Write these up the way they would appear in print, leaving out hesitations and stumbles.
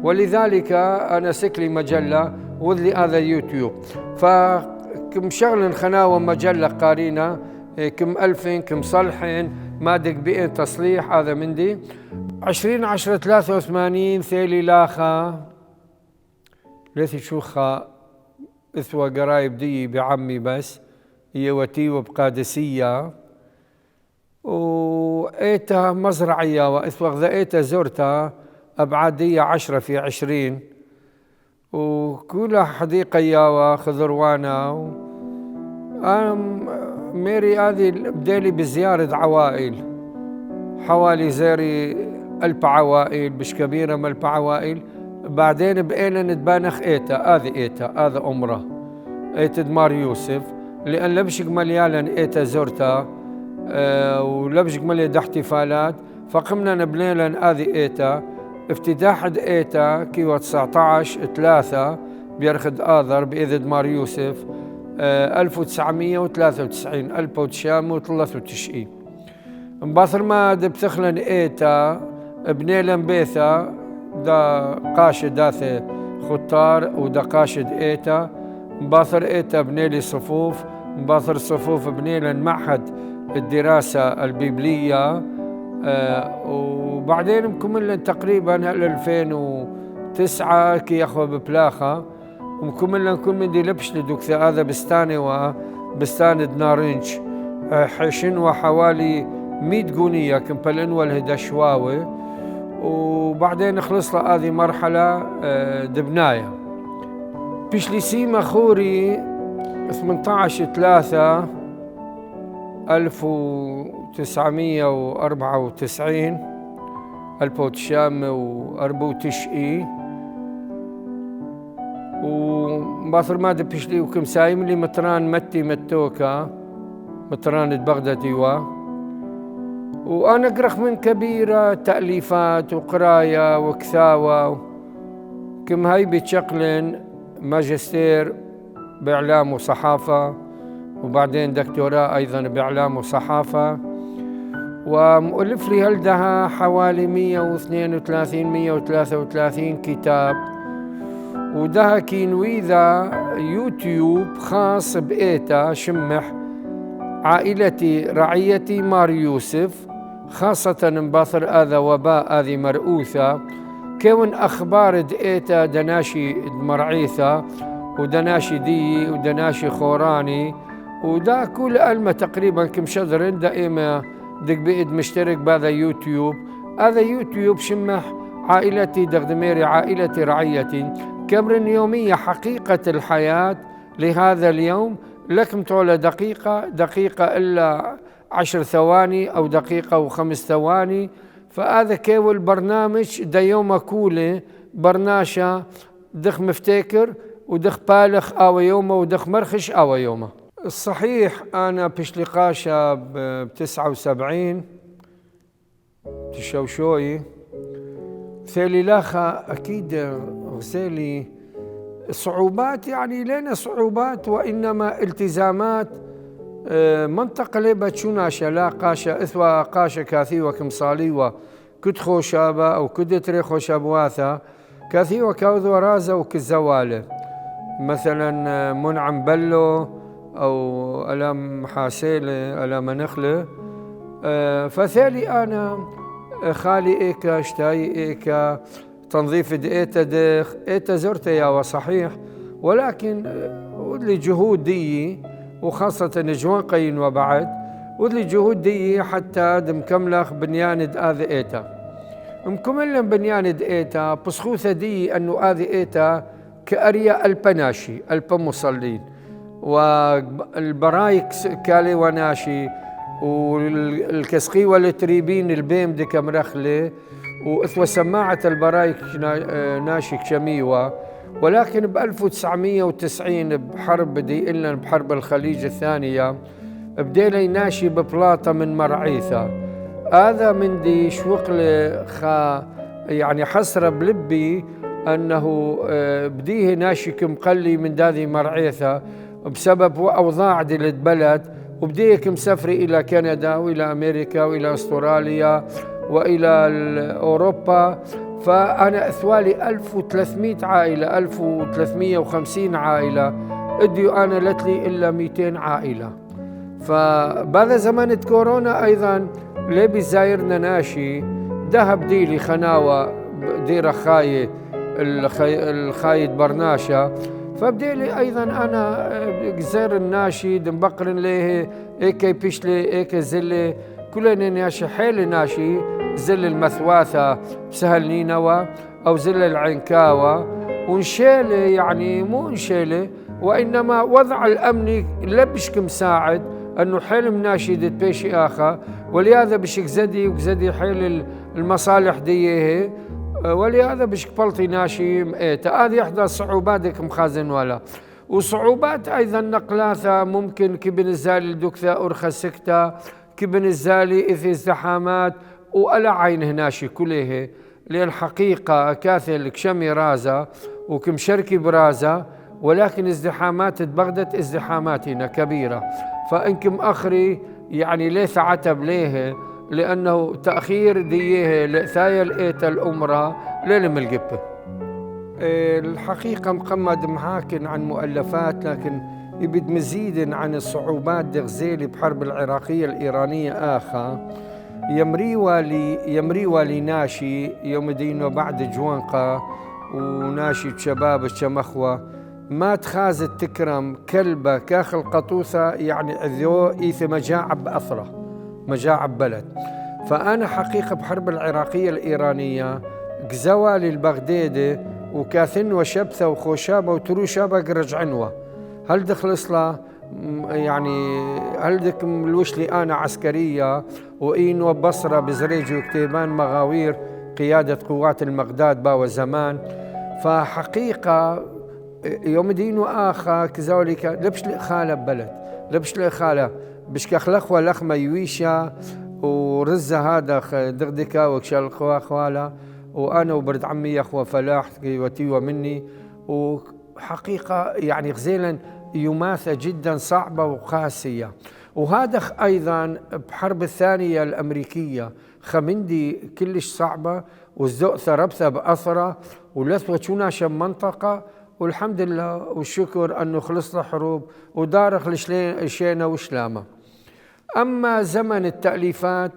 ولذلك أنا سكلي مجلة وذلي هذا يوتيوب، فكم شغل خناوة مجلة قارينا كم ألفين كم صلحين ما دق بئن تصليح هذا مندي 20/10/83 ثيلي لاخا ليثي شوخة إثوى قرايب دي بعمي بس هي وتيوة بقادسية وإيتا مزرعية وإثوى غذائيتا زرتها أبعادية 10/20 وكلها حديقة ياوة خضروانة ميري هذه بديلي بزيارة عوائل حوالي زيري 1000 عوائل مش كبيرة من 1000 عوائل. بعدين بقينا نتبانخ إيتا هذا أمره إيتا دمار يوسف لأن لبشك مليالا إيتا زرتها ولبشك مليا احتفالات فقمنا نبنيلا هذه إيتا افتتاح إيتا كيوة 19/3 بيرخد آذر بإذن دمار يوسف 1993 مباثر ما دبتخلن إيتا بنيلا بيثا دا قاشد داثي خطار ودا قاشد إيتا مباثر إيتا بنيلي صفوف مباثر صفوف بنيلا معهد الدراسة البيبلية وبعدين مكملن تقريبا 2009 كي يخوى ببلاخة ومكملن كل من دي لبش لدوكثا هذا بستاني وبستان دنارنش حشن وحوالي 100 قونية كمبلن والهدشواوي وبعدين خلص هذه مرحلة دبناية بيشلي سيما خوري 18/3/1994 1994 ومباثر ما بيشلي وكم سايم لي مطران متي متوكا مطران بغداديوا وأنا قرخ من كبيرة تأليفات وقراية وكثاوة كم هاي بتشقلن ماجستير بإعلام وصحافة وبعدين دكتوراه أيضا بإعلام وصحافة ومؤلف لي هلدها حوالي 133 كتاب ودها كينوي ذا يوتيوب خاص بإيتا شمح عائلتي رعيتي مار يوسف خاصة مباثر هذا وباء هذه مرؤوثة كون أخبار دئيتا دناشي مرعيثة ودناشي دي ودناشي خوراني ودا كل ألمة تقريبا كم شذرين دائما دق بإيد مشترك بهذا يوتيوب. هذا يوتيوب شمح عائلتي دغدميري عائلتي رعيتي كمرن يومية حقيقة الحياة لهذا اليوم لكم تولى دقيقة إلا 10 ثواني أو دقيقة و5 ثواني فهذا كيول برنامج دا يوم كولي برناشا دخ مفتكر ودخ بالخ أو يومه ودخ مرخش أو يومه. الصحيح أنا بشلقاشة ب79 تشوشوي ثالي لاخا أكيد غسالي صعوبات يعني لنا صعوبات وإنما التزامات منطقة لبا تشوناشا لا قاشا إثوى قاشا كاثيوة كمصاليوة كد خوشابة أو كد تري خوشابواثا كاثيوة كاوذو رازة وكزوالة مثلا منعم بلو أو ألام حاسيلة ألام نخلة فثالي أنا خالي إيكا اشتاي إيكا تنظيف إيتا زرت يا وصحيح ولكن ودلي جهود دي وخاصة نجوان قين وبعد ودلي جهود دي حتى مكملخ بنيان هذا إيتا مكمل بنيان إيتا بسخوثة دي أنه هذه إيتا كأريا البناشي البمصلين والبرايك كالي وناشي والكسقي والتريبين البيم دي كمرخلة وإثوى سماعة البرايك ناشي كشميوة ولكن ب 1990 بحرب بدي إلا بحرب الخليج الثانية بدينا ناشي ببلاطة من مرعيثة هذا من دي شوقلي يعني حسرة بلبي أنه بديه ناشي كمقلي من داذي مرعيثة بسبب أوضاع دي البلد وبديك مسافري إلى كندا وإلى أمريكا وإلى أستراليا وإلى أوروبا فأنا أثوالي 1300 عائلة، 1350 عائلة، اديو أنا لتلي إلا 200 عائلة. فبهذا زمن كورونا أيضا ليه بزايرنا ناشي ذهب ديلي خناوة ديرة خاية الخايد برناشة، فبديلي أيضا أنا زير الناشي دنبقرن ليه إيكي بيشلي إيكي زلي كلنا ناشي حيل ناشي زل المثواثة بسهل نينوى أو زل العنكاوة ونشيلة، يعني مو نشيلة وإنما وضع الأمني لبشك مساعد أنه حيل مناشد بيشي آخر، ولهذا بشك زدي وزدي حيل المصالح ديه، ولهذا بشك بلطي ناشي مئتا. هذه إحدى صعوباتك مخازن ولا وصعوبات أيضا نقلاثة ممكن كبن الزالي الدكثة أرخى سكتة كبن الزالي إذ ازدحامات وألا عين هناشي كله، لأن الحقيقة كاثل كشمي رازة وكمشركي برازة، ولكن ازدحامات بغدت ازدحاماتنا كبيرة، فإنكم أخري يعني ليه عتب ليه، لأنه تأخير ديه لأثايا لقيت الأمرة للملقبة. الحقيقة مقمد محاكن عن مؤلفات، لكن يبد مزيد عن الصعوبات دغزيلي بحرب العراقية الإيرانية آخا يمري والي ناشي يوم دينه بعد جوانقة وناشي بشباب الشمخوة ما تخازت تكرم كلبة كاخل قطوثة، يعني عذيو إيث مجاعب أثرة مجاعب بلد. فأنا حقيقة بحرب العراقية الإيرانية جزوالي البغدادي وكاثن وشبثة وخوشابة وتروشابة قرج عنوة هل دخل إصلا يعني هل دك الوشلي أنا عسكرية وإين وبصرة بزريج وكتيبان مغاوير قيادة قوات المغداد باو زمان. فحقيقة يوم دينو آخا كزوليك لبش لإخالة ببلد لبش لإخالة بشك أخلخوة لخمة يويشة ورزة هذا دغدكا وكشال خوالا وأنا وبرد عمي أخوة فلاح وتيوة مني. وحقيقة يعني غزيلا يماثة جدا صعبة وقاسية. وهذا أيضا بحرب الثانية الأمريكية خمندي كلش صعبة والزؤ ثربثة بأثرة ولثوة شوناشا منطقة، والحمد لله والشكر أنه خلصنا حروب ودارخ لشينا وشلامة. أما زمن التأليفات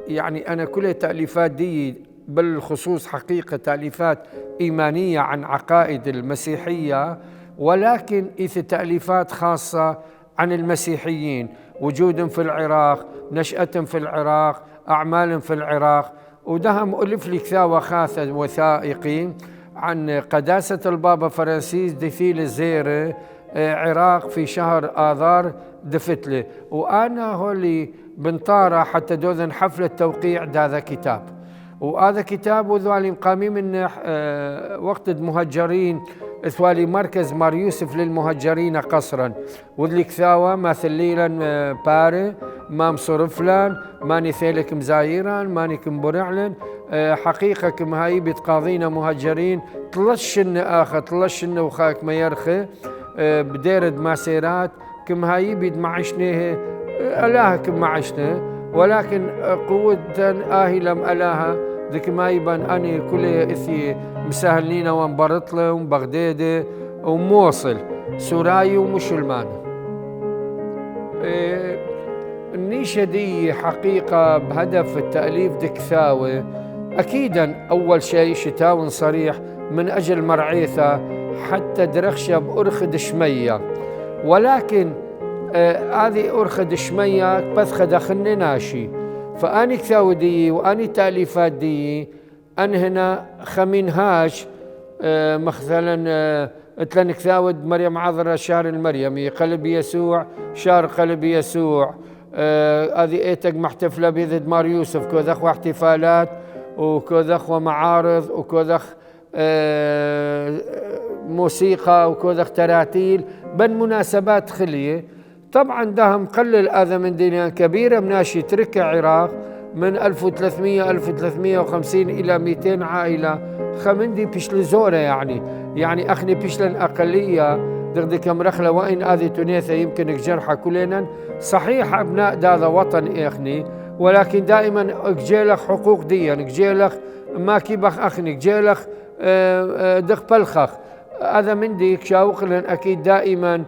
يعني أنا كل تأليفات دي بالخصوص حقيقة تأليفات إيمانية عن عقائد المسيحية، ولكن إذا تأليفات خاصة عن المسيحيين، وجود في العراق، نشأة في العراق، أعمال في العراق. ودهم ألف لي كثاوة خاصة وثائقي عن قداسة البابا فرانسيس دفيل الزيرة عراق في شهر آذار دفتله، وأنا هولي بنطارة حتى دوذن حفلة توقيع هذا كتاب. وهذا كتاب وذوالي مقامي من وقت المهجرين ثوالي مركز مار يوسف للمهجرين قصرا وذلك ثاوى مثليلا باري ما مصرفلان ماني ثيلك مزايران ماني كمبرعلن حقيقة كم هاي بتقاضينا مهجرين طلشن آخر طلشن وخاك ما يرخي بديرد ماسيرات كم هاي بيد معشنه ألاها كم معشنه، ولكن قوة آهي لم ألاها ذيك ما يبان أني كل إثي مسهلين ومبرطلة ومبغدادة وموصل سوراي ومسلمان. النيشة دي حقيقة بهدف التأليف دكثاوي أكيدا أول شيء شتاون صريح من أجل مرعيثة حتى درخشة بأرخد شمية، ولكن هذه أرخد شمية بثخ دخلني ناشي. فأني كثاوي دي وأني تأليفات دي أنهنا خمينهاش مثلا اتلن كثاود مريم عذرة شهر المريمي قلب يسوع شهر قلب يسوع هذه ايتك محتفلة بذد مار يوسف كوذخ احتفالات وكوذخ معارض وكوذخ موسيقى وكوذخ تراتيل بن مناسبات خلية. طبعا دهم قلل هذا من دنيا كبيرة مناشي ترك العراق من 1300 1350 إلى 200 عائلة خمندي بيشل زورة يعني أخني بيشلن أقلية دغدي كم رخلة وإن هذه تونيثة يمكن جرحة كلنا صحيح أبناء هذا وطن إخني، ولكن دائما اجيلك حقوق دي اجيلك ما كيبخ أخنك جيلخ دخ بلخخ هذا من ديك شاوقلن أكيد دائما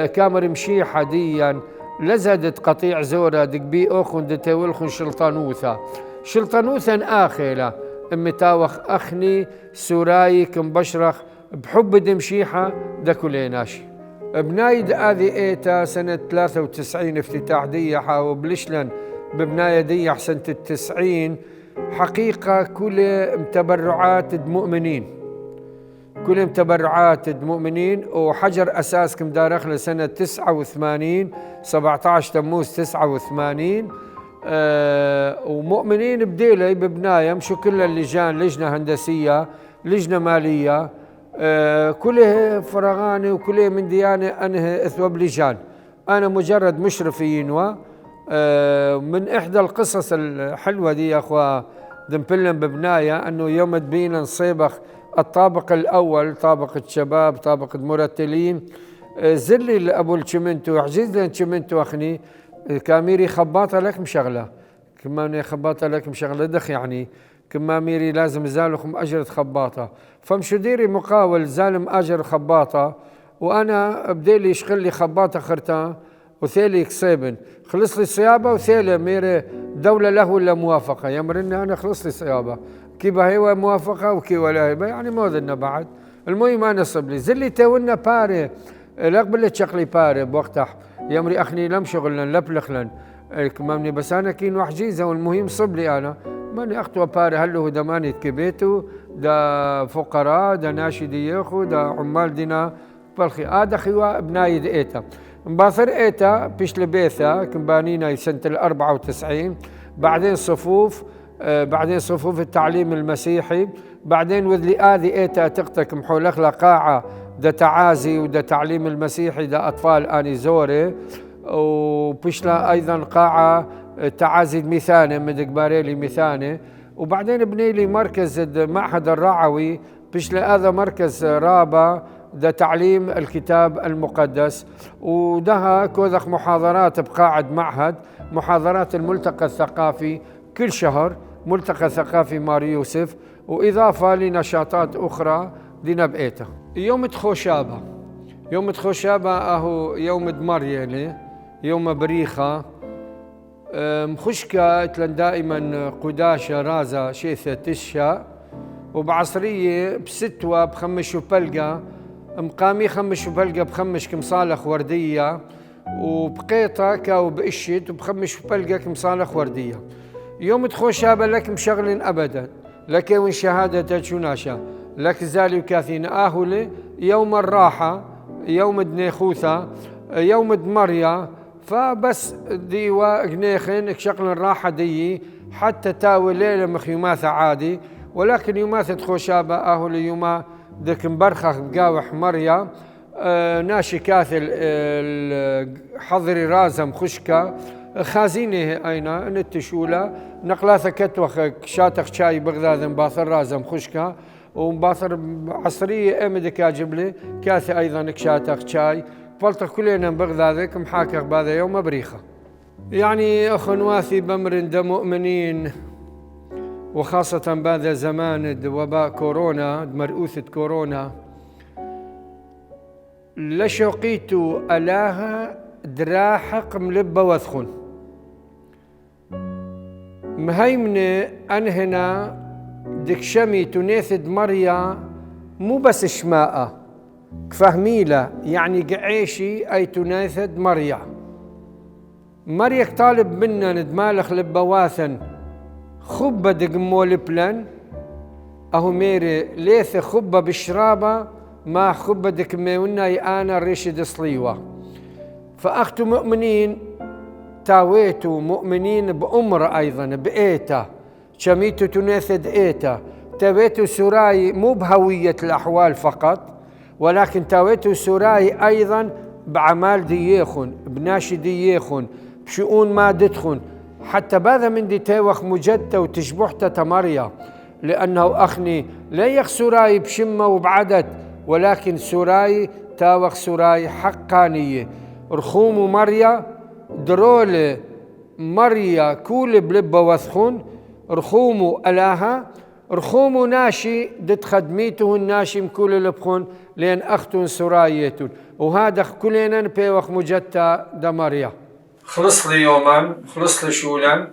كامر مشيحة ديا لزدت قطيع زورة دك بي أخن دتولخن شلطنوثا آخلة متاوخ أخني سوراي كم بشرخ بحب دمشيحة دكوليناشي بنايد آذي إيتا سنة 93 افتتاح ديحة وبلشلن ببناية ديح سنة 90 حقيقة كل تبرعات المؤمنين كلهم تبرعات المؤمنين وحجر أساس كم دارخ لسنة 89 17 تموز 89 ومؤمنين بديلي ببناية مشو كل اللجان لجنة هندسية لجنة مالية كله فرغاني وكله من ديانة أنه أثوب لجان أنا مجرد مشرف ينوى من إحدى القصص الحلوة دي يا أخوة دمبلن ببناية أنه يوم تبينا نصيبخ الطابق الأول طابق الشباب طابق المرتلين زلي لأبو الشمنتو عزيز لن شمنتو أخني كاميري خباطة لك مشغلة كما خباطة لك مشغلة دخ يعني كما ميري لازم زالكم أجرة خباطة فمشو ديري مقاول زالم أجر خباطة وأنا بديلي يشغل لي خباطة خرتان وثيلي كسيبن خلص لي صيابة وثيلي ميري دولة له ولا موافقة يمرنا أنا خلص لي صيابة كيبا هي موافقة وكي ولا هي يعني موذنا بعد المهم أنا صب لي زلي تونا باري لقبل تشقلي باري بوقتها يمري أخني لم شغلن لبلخلن كمامني بس أنا كين وحجيزة والمهم صب لي أنا ماني أخطوة باري هلو دماني كبيتو دا فقراء دا ناشدي ياخو دا عمال دينا بالخي هذا خيوا بنايد إيتا مباثر إيتا بيش لبيثا كمبانينا سنة 94 بعدين صفوف بعدين صفوف التعليم المسيحي بعدين وذلي آذي إيتا تقتك محولخ قاعة دا تعازي ودا تعليم المسيحي دا أطفال آني زوري وبشلا أيضا قاعة تعازي الميثانة مدق باريلي ميثانة وبعدين بني لي مركز معهد الرعوي بشلا هذا مركز رابا دا تعليم الكتاب المقدس ودها كوذخ محاضرات بقاعة معهد محاضرات الملتقى الثقافي كل شهر ملتقى ثقافي مار يوسف وإضافة لنشاطات أخرى دينا بقيتها يوم تخوشابة يوم تخوشابة أهو يوم دمريلي يوم بريخة مخشكة تلن دائما قداشة رازة شيثة تشا وبعصرية بستوى بخمش وبلقى مقامي خمش وبلقى بخمش كمصالح وردية وبقيطة كاو بقشت وبخمش وبلقى كمصالح وردية يوم تخوشابة لك مشغل أبدا لك وين شهادة شناشا لك زالي وكاثين آهولي يوم الراحة يوم دنيخوثة يوم دمريا فبس ديوا جنيخن شغل الراحة دي حتى تاوي ليلة مخيوماثة عادي ولكن يوماثة تخوشابة آهولي يوما دك مبرخخ بقاوح مريا ناشي كاثل حضري رازم خشكة خازينه أينا نتشولا نقلاثة كتوخ شاتخ شاي بغداد باثر رازم خشكة ومباثر عصرية أمدك أجبلي كاثي أيضا كشاتخ شاي فلتخ كلنا بغدادك محاكخ بهذا يوم بريخة يعني أخواتي بمرن دا مؤمنين وخاصة بهذا زمان وباء كورونا مرؤوثة كورونا لشوقيتو ألاها دراحق ملبة وثخن مهيمنة أنهنا دكشمي تنيثد مريا مو بس شماء كفهميلة يعني قعيشي أي تنيثد مريا مريك طالب منا ندمالخ لبواثن خبة دقمو لبلن أهو ميري ليث خبة بشرابة ما خبة دكميونا يانا ريشد صليوة فأختو مؤمنين تاويتو مؤمنين بأمر أيضا بإيتا شميتو تناثد إيتا تاويتو سراي مو بهوية الأحوال فقط ولكن تاويتو سراي أيضا بعمال دييخن بناشي دييخن بشؤون مادتخن حتى باذا من دي تاوخ مجدة وتشبحتا تمريا لأنه أخني لا يخ سراي بشمة وبعدد ولكن سراي تاوخ سراي حقانية رخوم مريا درولة مريا كول بلبة وثخون رخومو ألاها رخومو ناشي دت خدميته الناشي مكول لبخون لين أختون سرايتون وهذا كلنا بيوخ مجتا دماريا خلص لي يوما خلص لي شولا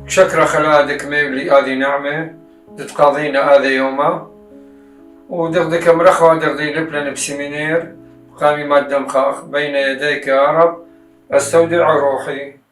شكرا خلادك ميبلي هذه نعمة تتقاضينا هذا يوما ودغدك مرخوة دغدي لبلن بسمينير قامي مادم خاخ بين يديك يا رب استودع روحي